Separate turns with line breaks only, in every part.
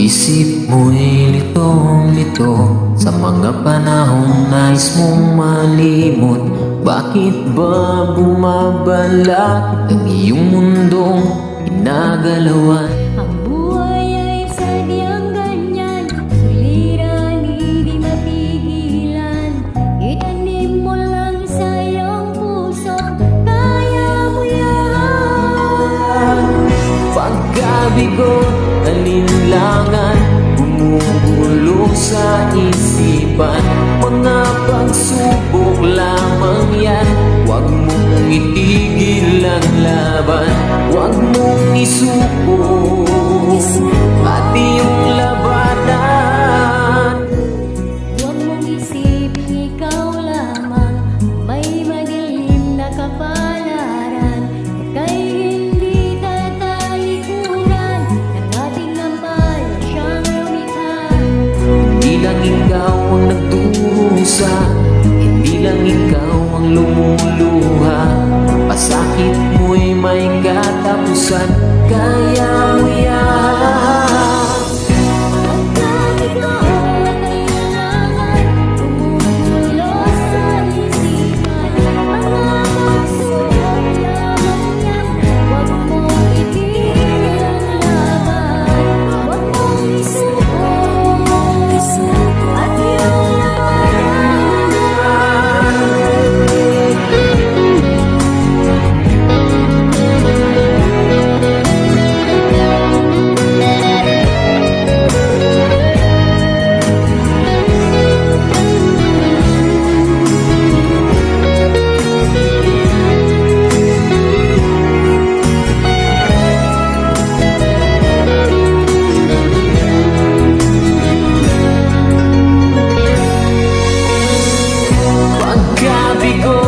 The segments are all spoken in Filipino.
Isip mo'y litong-lito sa mga panahong nais mong malimot. Bakit ba bumabalak ang iyong mundong ginagalawan?
Ang buhay ay sadyang ganyan, suliran, hindi mapigilan. Itanim mo lang sa iyong puso, kaya mo yan.
Pagkabigo, alinlangan, bumubulo sa isipan. Mga pagsubok lamang yan, huwag mong itigil ang laban. Huwag mong isuko at iyong labanan.
Huwag mong isipin ikaw lamang, may madilim na kapalaran. Ika'y hindi tatalikuran, ng ating lampay siyang lumikha.
Hindi lang ikaw ang nagdurusa, hindi lang ikaw ang lumuluha. Pasakit mo'y may katapusan, kaya mo yan.
Pagkabigo at kailangan, bumubulo sa isipan. Mga pagsubok lamang yan, huwag mong itigil ang laban. Huwag mong isuko at iyong labanan.
Pagkabigo,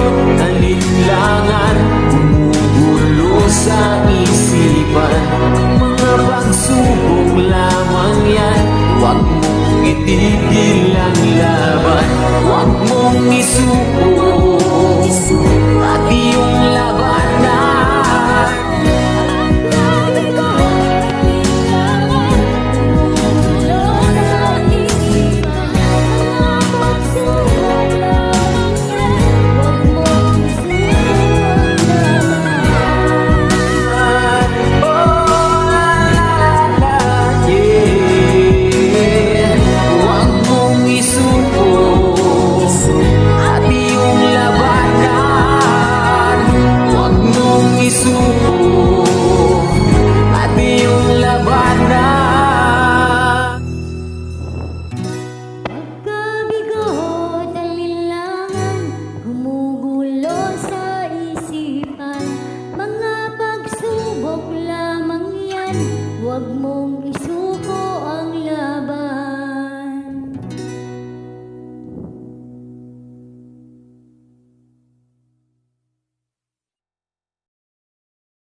alinlangan, bumubulo sa isipan. Mga pagsubok lamang yan, huwag mong itigil ang laban. Huwag mong isuko